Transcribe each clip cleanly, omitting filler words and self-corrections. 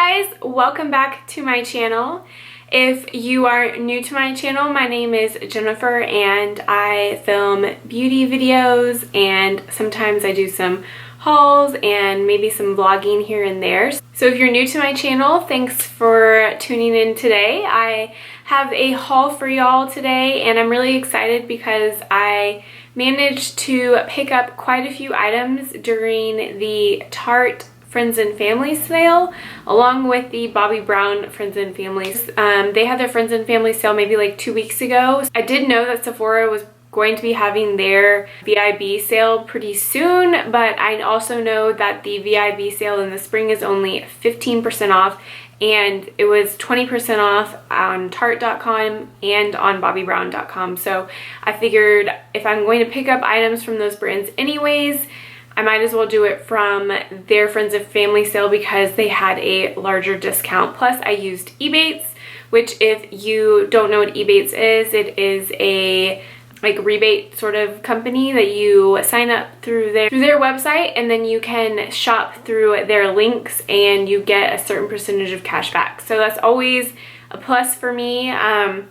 guys, welcome back to my channel. If you are new to my channel, my name is Jennifer and I film beauty videos and sometimes I do some hauls and maybe some vlogging here and there. So if you're new to my channel, thanks for tuning in today. I have a haul for y'all today and I'm really excited because I managed to pick up quite a few items during the Tarte Friends and Family sale, along with the Bobbi Brown Friends and Family. They had their Friends and Family sale maybe like 2 weeks ago. I did know that Sephora was going to be having their VIB sale pretty soon, but I also know that the VIB sale in the spring is only 15% off, and it was 20% off on Tarte.com and on BobbiBrown.com. So I figured if I'm going to pick up items from those brands anyways, I might as well do it from their Friends and Family sale because they had a larger discount. Plus I used Ebates, which if you don't know what Ebates is, it is a like rebate sort of company that you sign up through their website, and then you can shop through their links and you get a certain percentage of cash back. So that's always a plus for me. I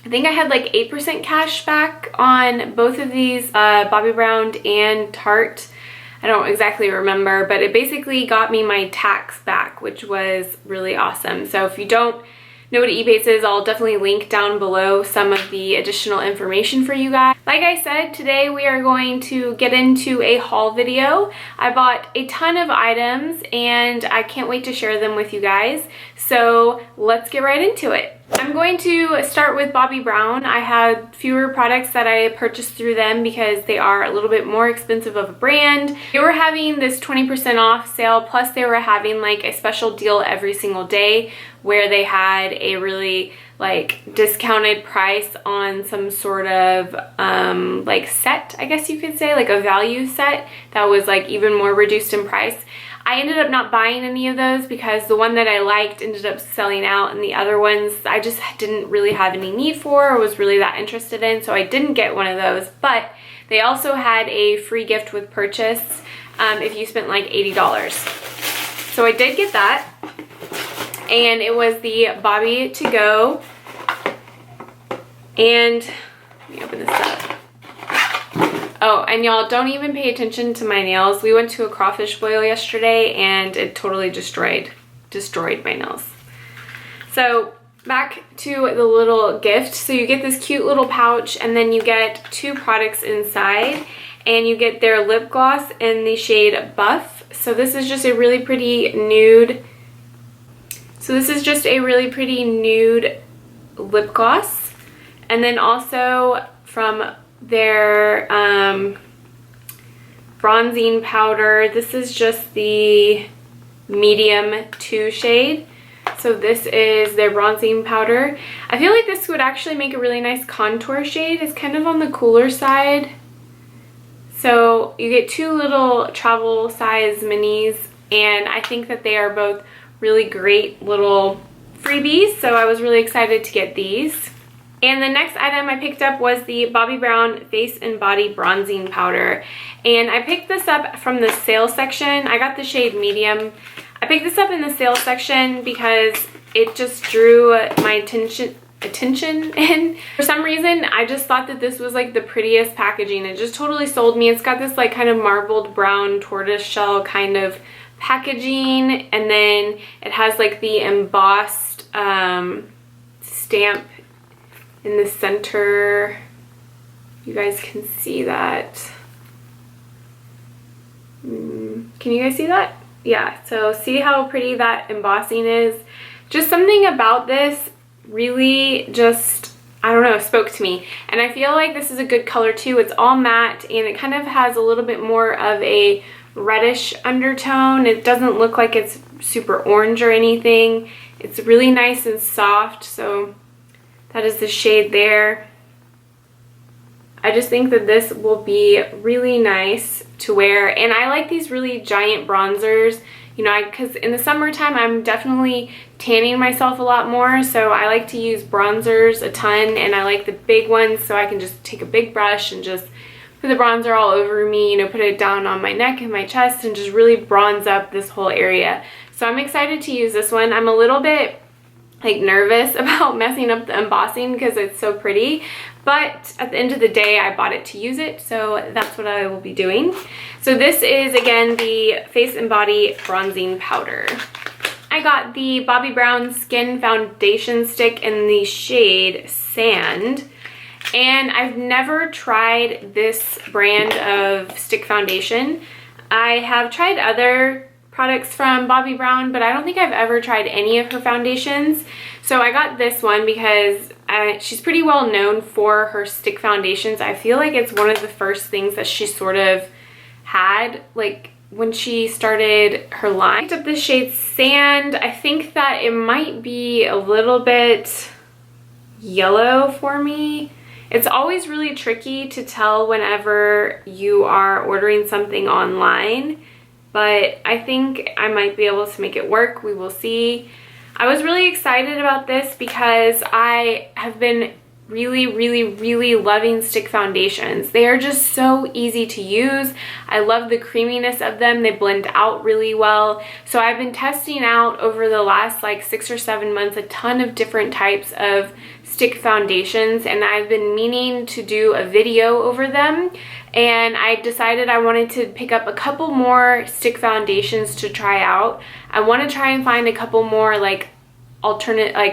think I had like 8% cash back on both of these, Bobbi Brown and Tarte. I don't exactly remember, but it basically got me my tax back, which was really awesome. So if you don't know what Ebates is, I'll definitely link down below some of the additional information for you guys. Like I said, today we are going to get into a haul video. I bought a ton of items and I can't wait to share them with you guys. So let's get right into it. I'm going to start with Bobbi Brown. I had fewer products that I purchased through them because they are a little bit more expensive of a brand. They were having this 20% off sale, plus they were having like a special deal every single day where they had a really like discounted price on some sort of like set, I guess you could say, like a value set that was like even more reduced in price. I ended up not buying any of those because the one that I liked ended up selling out, and the other ones I just didn't really have any need for or was really that interested in, so I didn't get one of those. But they also had a free gift with purchase if you spent like $80. So I did get that, and it was the Bobbi To Go. And let me open this up. Oh, and y'all, don't even pay attention to my nails. We went to a crawfish boil yesterday and it totally destroyed my nails. So back to the little gift. So you get this cute little pouch and then you get 2 products inside, and you get their lip gloss in the shade Buff. So this is just a really pretty nude. Lip gloss. And then also from their bronzing powder, this is just the medium 2 shade. So this is their bronzing powder. I feel like this would actually make a really nice contour shade. It's kind of on the cooler side. So you get 2 little travel size minis, and I think that they are both really great little freebies, so I was really excited to get these. And the next item I picked up was the Bobbi Brown Face and Body Bronzing Powder. And I picked this up from the sale section. I got the shade medium. I picked this up in the sale section because it just drew my attention, and for some reason I just thought that this was like the prettiest packaging. It just totally sold me. It's got this like kind of marbled brown tortoise shell kind of packaging, and then it has like the embossed stamp in the center. You guys can see that. Can you guys see that? Yeah, so see how pretty that embossing is? Just something about this really just, I don't know, spoke to me. And I feel like this is a good color too. It's all matte and it kind of has a little bit more of a reddish undertone. It doesn't look like it's super orange or anything. It's really nice and soft, so that is the shade there. I just think that this will be really nice to wear, and I like these really giant bronzers, you know, because in the summertime I'm definitely tanning myself a lot more, so I like to use bronzers a ton, and I like the big ones so I can just take a big brush and just put the bronzer all over me, you know, put it down on my neck and my chest and just really bronze up this whole area. So So I'm excited to use this one. I'm a little bit like nervous about messing up the embossing because it's so pretty, but at the end of the day I bought it to use it, so that's what I will be doing. So this is again the Face and Body bronzing powder. I got the Bobbi Brown Skin Foundation Stick in the shade Sand, and I've never tried this brand of stick foundation. I have tried other products from Bobbi Brown, but I don't think I've ever tried any of her foundations. So I got this one because she's pretty well known for her stick foundations. I feel like it's one of the first things that she sort of had, like when she started her line. I picked up this shade Sand. I think that it might be a little bit yellow for me. It's always really tricky to tell whenever you are ordering something online, but I think I might be able to make it work. We will see. I was really excited about this because I have been really loving stick foundations. They are just so easy to use. I love the creaminess of them. They blend out really well. So I've been testing out over the last like 6 or 7 months a ton of different types of stick foundations, and I've been meaning to do a video over them, and I decided I wanted to pick up a couple more stick foundations to try out. I want to try and find a couple more like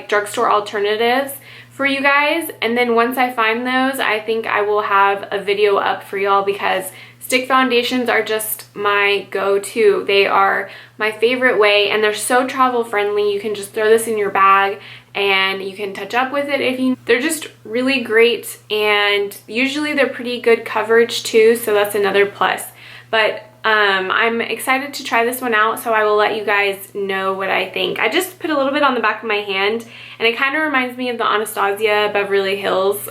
drugstore alternatives for you guys, and then once I find those, I think I will have a video up for y'all because stick foundations are just my go-to. They are my favorite way, and they're so travel friendly. You can just throw this in your bag and you can touch up with it if you. They're just really great, and usually they're pretty good coverage too, so that's another plus. But I'm excited to try this one out, so I will let you guys know what I think. I just put a little bit on the back of my hand, and it kind of reminds me of the Anastasia Beverly Hills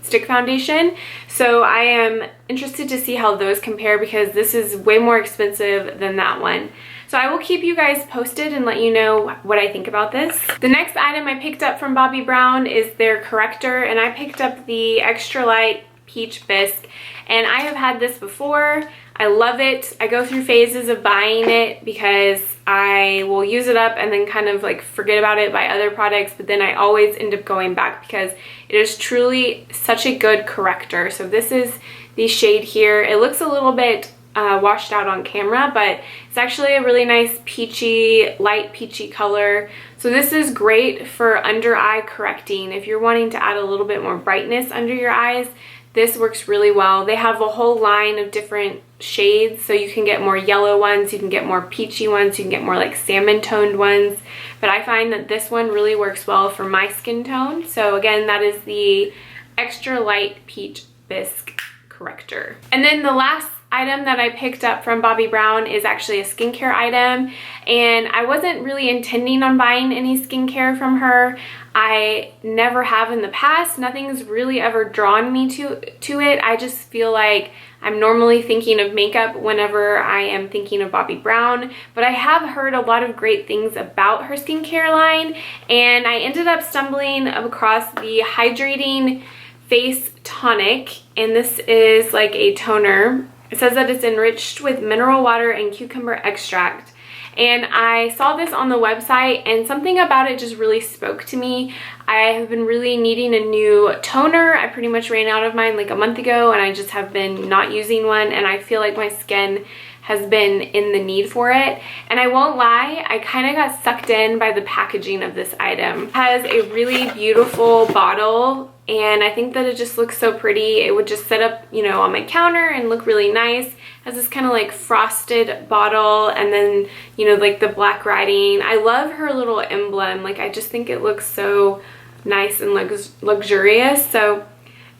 stick foundation. So I am interested to see how those compare because this is way more expensive than that one. So I will keep you guys posted and let you know what I think about this. The next item I picked up from Bobbi Brown is their corrector, and I picked up the Extra Light Peach Bisque, and I have had this before. I love it. I go through phases of buying it because I will use it up and then kind of like forget about it, buy other products, but then I always end up going back because it is truly such a good corrector. So this is the shade here. It looks a little bit washed out on camera, but it's actually a really nice peachy, light peachy color. So this is great for under eye correcting. If you're wanting to add a little bit more brightness under your eyes, this works really well. They have a whole line of different shades, so you can get more yellow ones, you can get more peachy ones, you can get more like salmon toned ones, but I find that this one really works well for my skin tone. So again, that is the Extra Light Peach Bisque corrector. And then the last item that I picked up from Bobbi Brown is actually a skincare item, and I wasn't really intending on buying any skincare from her. I never have in the past. Nothing's really ever drawn me to it. I just feel like I'm normally thinking of makeup whenever I am thinking of Bobbi Brown, but I have heard a lot of great things about her skincare line, and I ended up stumbling across the Hydrating Face Tonic, and this is like a toner. It says that it's enriched with mineral water and cucumber extract. And I saw this on the website, and something about it just really spoke to me. I have been really needing a new toner. I pretty much ran out of mine like a month ago, and I just have been not using one, and I feel like my skin has been in the need for it. And I won't lie, I kind of got sucked in by the packaging of this item. It has a really beautiful bottle, and I think that it just looks so pretty. It would just sit up, you know, on my counter and look really nice. It has this kind of like frosted bottle, and then, you know, like the black writing. I love her little emblem. Like, I just think it looks so nice and luxurious. So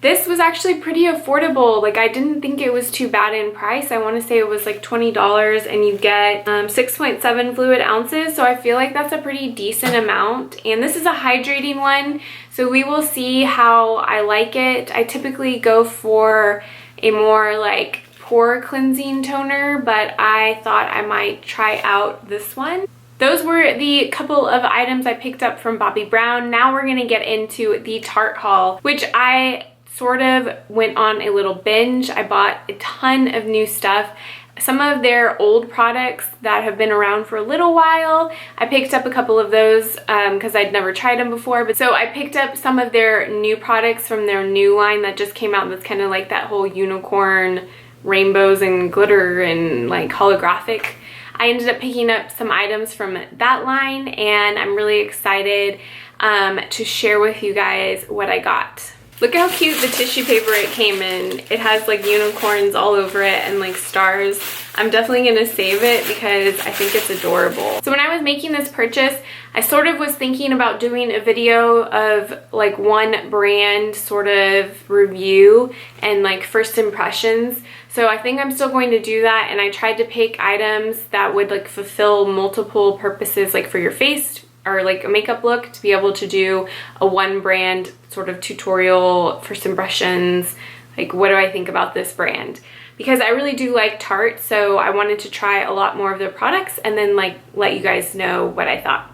this was actually pretty affordable. Like, I didn't think it was too bad in price. I want to say it was like $20, and you get 6.7 fluid ounces. So I feel like that's a pretty decent amount. And this is a hydrating one, so we will see how I like it. I typically go for a more like pore cleansing toner, but I thought I might try out this one. Those were the couple of items I picked up from Bobbi Brown. Now we're gonna get into the Tarte haul, which I sort of went on a little binge. I bought a ton of new stuff. some of their old products that have been around for a little while. I picked up a couple of those because I'd never tried them before. But so I picked up some of their new products from their new line that just came out, that's kind of like that whole unicorn rainbows and glitter and like holographic. I ended up picking up some items from that line, and I'm really excited to share with you guys what I got. Look how cute the tissue paper it came in. It has like unicorns all over it and like stars. I'm definitely gonna save it because I think it's adorable. So when I was making this purchase, I sort of was thinking about doing a video of like one brand sort of review and like first impressions. So I think I'm still going to do that, and I tried to pick items that would like fulfill multiple purposes, like for your face or like a makeup look, to be able to do a one brand sort of tutorial, first impressions, like what do I think about this brand? Because I really do like Tarte, so I wanted to try a lot more of their products and then like let you guys know what I thought.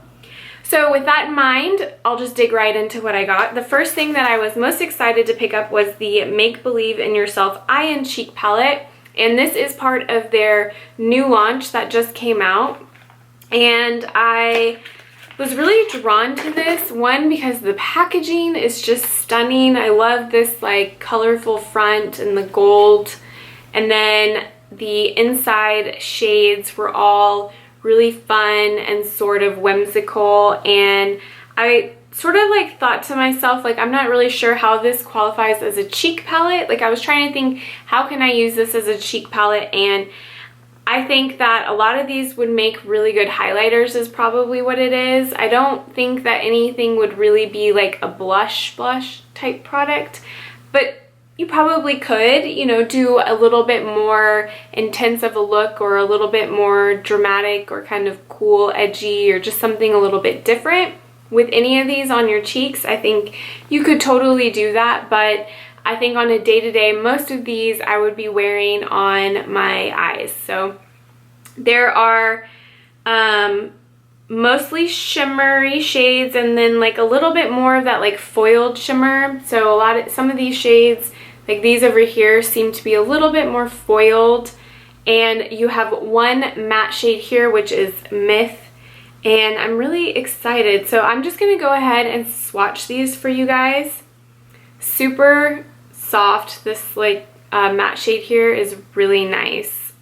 So with that in mind, I'll just dig right into what I got. The first thing that I was most excited to pick up was the Make Believe in Yourself Eye and Cheek palette. And this is part of their new launch that just came out. And I was really drawn to this one because the packaging is just stunning. I love this like colorful front and the gold. And then the inside shades were all really fun and sort of whimsical, and I sort of like thought to myself, like, I'm not really sure how this qualifies as a cheek palette. Like, I was trying to think, how can I use this as a cheek palette? And I think that a lot of these would make really good highlighters is probably what it is. I don't think that anything would really be like a blush type product, but you probably could, you know, do a little bit more intense of a look or a little bit more dramatic or kind of cool, edgy, or just something a little bit different with any of these on your cheeks. I think you could totally do that, but I think on a day-to-day, most of these I would be wearing on my eyes. So there are mostly shimmery shades and then like a little bit more of that like foiled shimmer. So some of these shades, like these over here, seem to be a little bit more foiled. And you have one matte shade here, which is Myth. And I'm really excited. So I'm just gonna go ahead and swatch these for you guys. Super soft. This like matte shade here is really nice.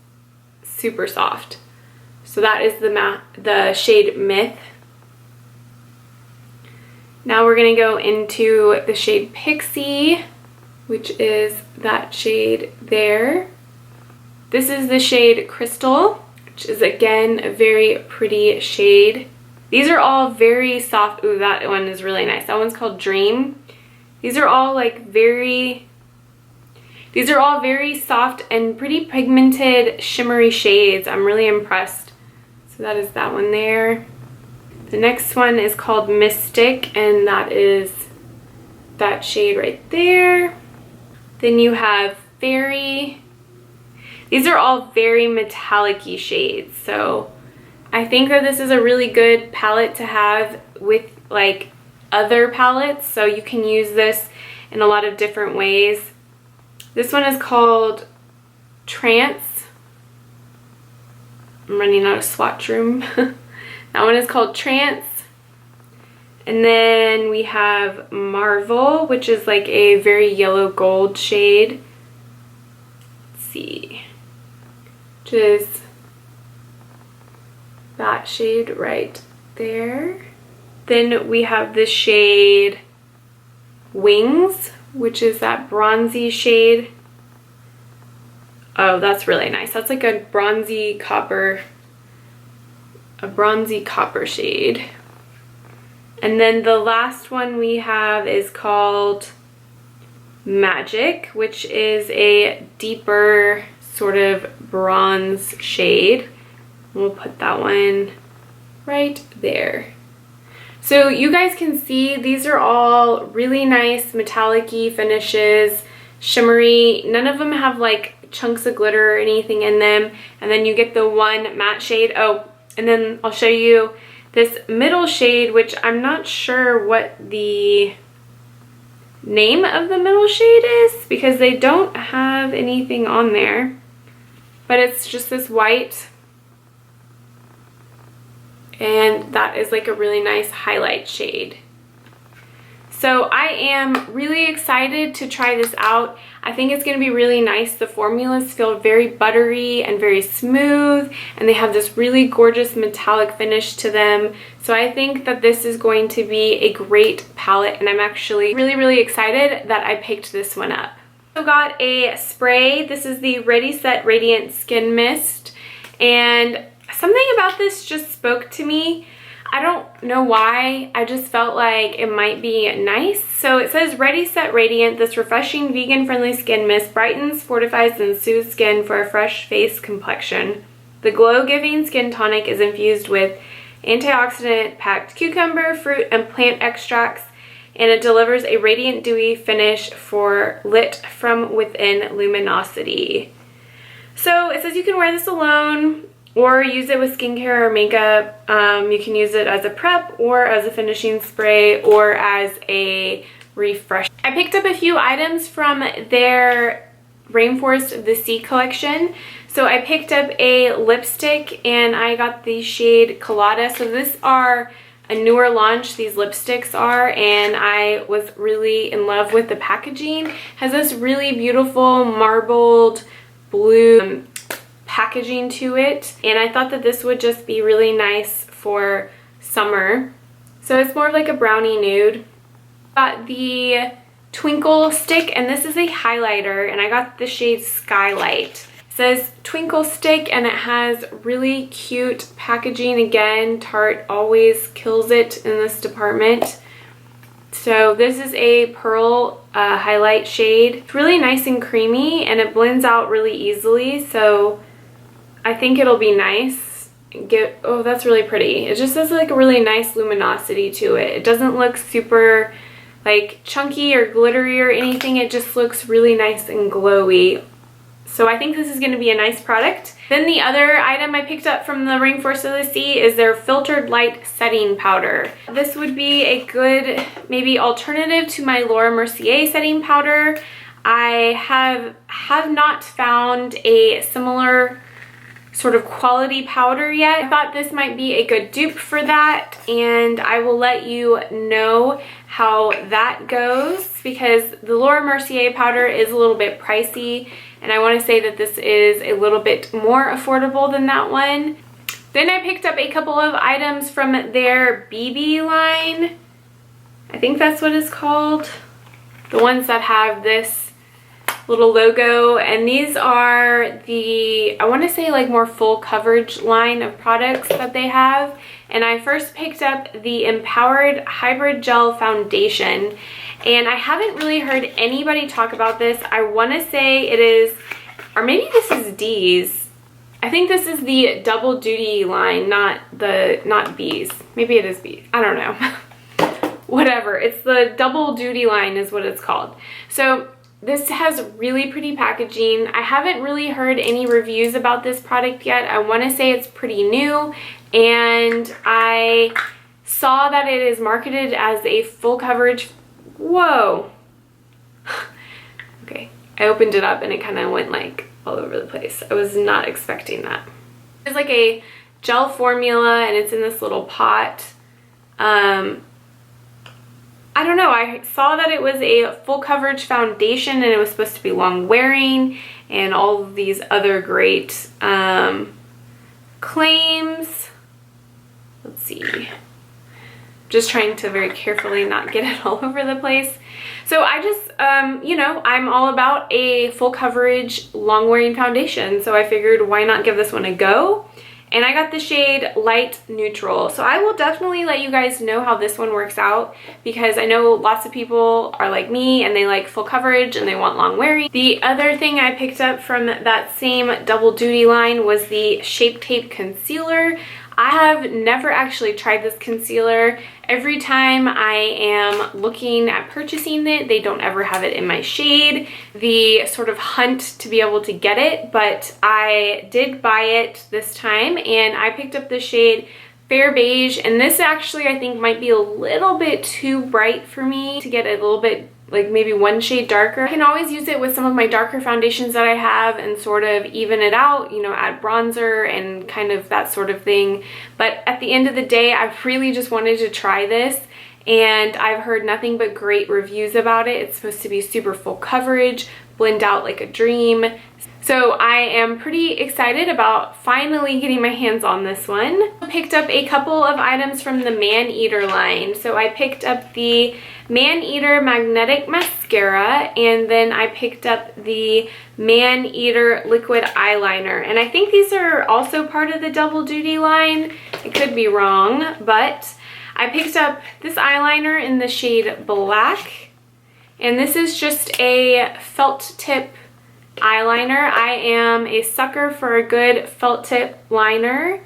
Super soft. So that is the shade Myth. Now we're gonna go into the shade Pixie, which is that shade there. This is the shade Crystal, which is again a very pretty shade. These are all very soft. Ooh, that one is really nice. That one's called Dream. These are all very soft and pretty pigmented, shimmery shades. I'm really impressed. So that is that one there. The next one is called Mystic, and that is that shade right there. Then you have these are all very metallic-y shades. So I think that this is a really good palette to have with like other palettes. So you can use this in a lot of different ways. This one is called Trance. I'm running out of swatch room. That one is called Trance. And then we have Marvel, which is like a very yellow gold shade. Let's see. Which is that shade right there. Then we have this shade Wings, which is that bronzy shade. Oh, that's really nice. That's like a bronzy copper shade. And then the last one we have is called Magic, which is a deeper sort of bronze shade. We'll put that one right there. So you guys can see these are all really nice metallic-y finishes, shimmery. None of them have like chunks of glitter or anything in them. And then you get the one matte shade. Oh, and then I'll show you this middle shade, which I'm not sure what the name of the middle shade is because they don't have anything on there. but it's just this white, and that is like a really nice highlight shade. So I am really excited to try this out. I think it's going to be really nice. The formulas feel very buttery and very smooth, and they have this really gorgeous metallic finish to them. So I think that this is going to be a great palette, and I'm actually really excited that I picked this one up. I got a spray. This is the Ready Set Radiant Skin Mist, and something about this just spoke to me. I don't know why, I just felt like it might be nice. So it says Ready Set Radiant, this refreshing vegan-friendly skin mist brightens, fortifies, and soothes skin for a fresh face complexion. The glow-giving skin tonic is infused with antioxidant-packed cucumber, fruit, and plant extracts, and it delivers a radiant, dewy finish for lit from within luminosity. So it says you can wear this alone, or use it with skincare or makeup. You can use it as a prep or as a finishing spray or as a refresh. I picked up a few items from their Rainforest of the Sea collection. So I picked up a lipstick and I got the shade Colada. So these are a newer launch, these lipsticks are, and I was really in love with the packaging. It has this really beautiful marbled blue packaging to it, and I thought that this would just be really nice for summer. So it's more of like a brownie nude. Got the Twinkle stick, and this is a highlighter, and I got the shade Skylight. It says Twinkle stick, and it has really cute packaging. Again, Tarte always kills it in this department. So this is a pearl highlight shade. It's really nice and creamy, and it blends out really easily, so I think it'll be nice. Oh, that's really pretty. It just has like a really nice luminosity to it. It doesn't look super like chunky or glittery or anything. It just looks really nice and glowy. So I think this is going to be a nice product. Then the other item I picked up from the Rainforest of the Sea is their Filtered Light Setting Powder. This would be a good maybe alternative to my Laura Mercier setting powder. I have not found a similar sort of quality powder yet. I thought this might be a good dupe for that, and I will let you know how that goes because the Laura Mercier powder is a little bit pricey, and I want to say that this is a little bit more affordable than that one. Then I picked up a couple of items from their BB line. I think that's what it's called. The ones that have this little logo, and these are the, I want to say like more full coverage line of products that they have. And I first picked up the Empowered Hybrid Gel Foundation, and I haven't really heard anybody talk about this. I want to say it is, or maybe this is D's. I think this is the Double Duty line, not B's. Maybe it is B's. I don't know. Whatever. It's the Double Duty line is what it's called. So this has really pretty packaging. I haven't really heard any reviews about this product yet. I want to say it's pretty new, and I saw that it is marketed as a full coverage. Whoa. Okay, I opened it up and it kind of went like all over the place. I was not expecting that. It's like a gel formula, and it's in this little pot. I don't know, I saw that it was a full coverage foundation and it was supposed to be long wearing and all of these other great claims. Let's see. Just trying to very carefully not get it all over the place. So I just, you know, I'm all about a full coverage long wearing foundation. So I figured why not give this one a go? And I got the shade Light Neutral. So I will definitely let you guys know how this one works out because I know lots of people are like me and they like full coverage and they want long wearing. The other thing I picked up from that same Double Duty line was the Shape Tape Concealer. I have never actually tried this concealer. Every time I am looking at purchasing it, they don't ever have it in my shade. The sort of hunt to be able to get it, but I did buy it this time and I picked up the shade Fair Beige, and this actually I think might be a little bit too bright for me to get a little bit like maybe one shade darker. I can always use it with some of my darker foundations that I have and sort of even it out, you know, add bronzer and kind of that sort of thing. But at the end of the day, I really just wanted to try this, and I've heard nothing but great reviews about it. It's supposed to be super full coverage, blend out like a dream. So I am pretty excited about finally getting my hands on this one. I picked up a couple of items from the Man Eater line. So I picked up the Man Eater Magnetic Mascara, and then I picked up the Man Eater Liquid Eyeliner. And I think these are also part of the Double Duty line. I could be wrong, but I picked up this eyeliner in the shade Black. And this is just a felt tip eyeliner. I am a sucker for a good felt tip liner.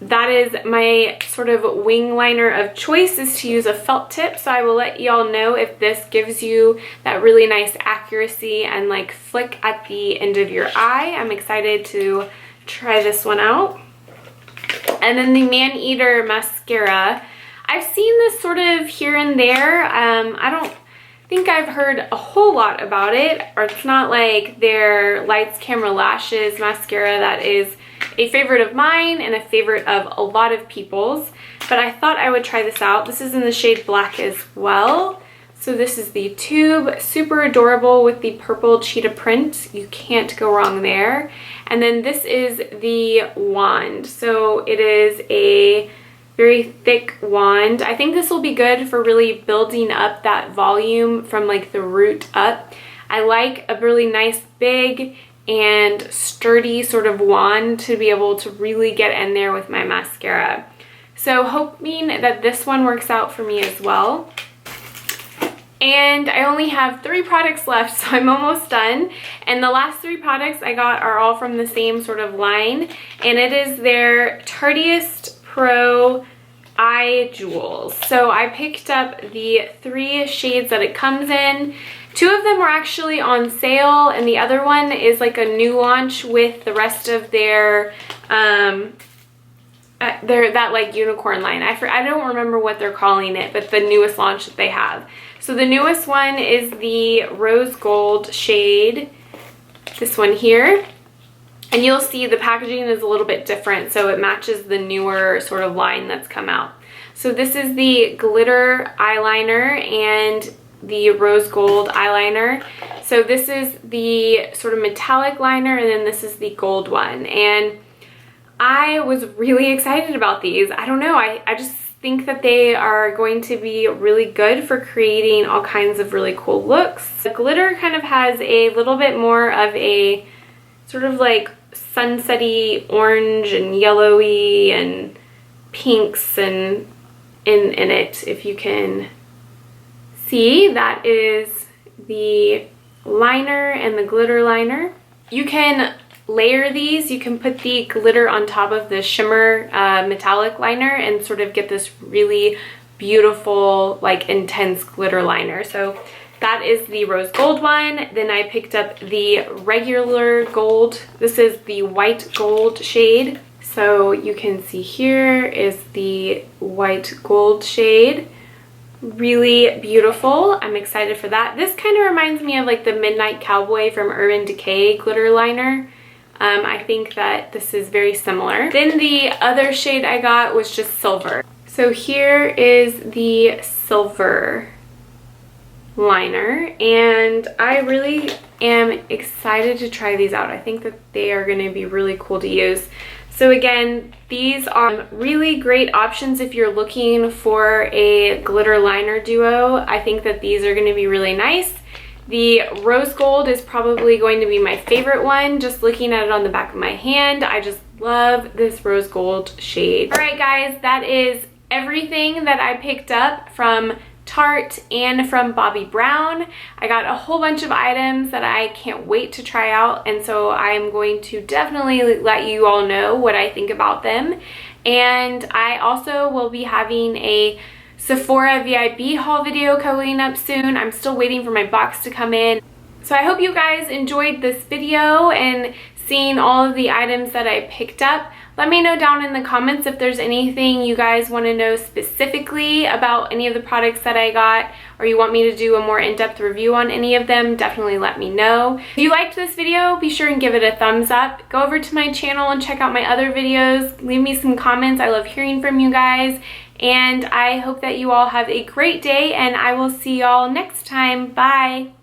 That is my sort of wing liner of choice, is to use a felt tip. So I will let y'all know if this gives you that really nice accuracy and like flick at the end of your eye. I'm excited to try this one out. And then the Man Eater mascara. I've seen this sort of here and there. I don't think I've heard a whole lot about it, or it's not like their Lights Camera Lashes mascara that is a favorite of mine and a favorite of a lot of people's, but I thought I would try this out. This is in the shade Black as well. So this is the tube, super adorable with the purple cheetah print. You can't go wrong there. And then this is the wand. So it is a very thick wand. I think this will be good for really building up that volume from like the root up. I like a really nice big and sturdy sort of wand to be able to really get in there with my mascara. So hoping that this one works out for me as well. And I only have 3 products left, so I'm almost done. And the last 3 products I got are all from the same sort of line, and it is their Tarteist Pro Eye Jewels. So I picked up the 3 shades that it comes in. 2 of them were actually on sale, and the other one is like a new launch with the rest of their that like unicorn line. I don't remember what they're calling it, but the newest launch that they have. So the newest one is the Rose Gold shade, this one here. And you'll see the packaging is a little bit different, so it matches the newer sort of line that's come out. So this is the glitter eyeliner and the rose gold eyeliner. So this is the sort of metallic liner, and then this is the gold one. And I was really excited about these. I don't know, I just think that they are going to be really good for creating all kinds of really cool looks. The glitter kind of has a little bit more of a sort of like sunsetty orange and yellowy and pinks and in it. If you can see, that is the liner and the glitter liner. You can layer these. You can put the glitter on top of the shimmer metallic liner and sort of get this really beautiful, like intense glitter liner. So that is the rose gold one. Then I picked up the regular gold. This is the white gold shade. So you can see here is the white gold shade. Really beautiful. I'm excited for that. This kind of reminds me of like the Midnight Cowboy from Urban Decay glitter liner. I think that this is very similar. Then the other shade I got was just silver. So here is the silver liner, and I really am excited to try these out. I think that they are going to be really cool to use. So again, these are really great options if you're looking for a glitter liner duo. I think that these are going to be really nice. The rose gold is probably going to be my favorite one. Just looking at it on the back of my hand, I just love this rose gold shade. All right guys, that is everything that I picked up from Tarte and from Bobbi Brown. I got a whole bunch of items that I can't wait to try out, and so I'm going to definitely let you all know what I think about them. And I also will be having a Sephora VIP haul video coming up soon. I'm still waiting for my box to come in. So I hope you guys enjoyed this video and seeing all of the items that I picked up. Let me know down in the comments if there's anything you guys want to know specifically about any of the products that I got, or you want me to do a more in-depth review on any of them. Definitely let me know. If you liked this video, be sure and give it a thumbs up. Go over to my channel and check out my other videos. Leave me some comments. I love hearing from you guys. And I hope that you all have a great day, and I will see y'all next time. Bye!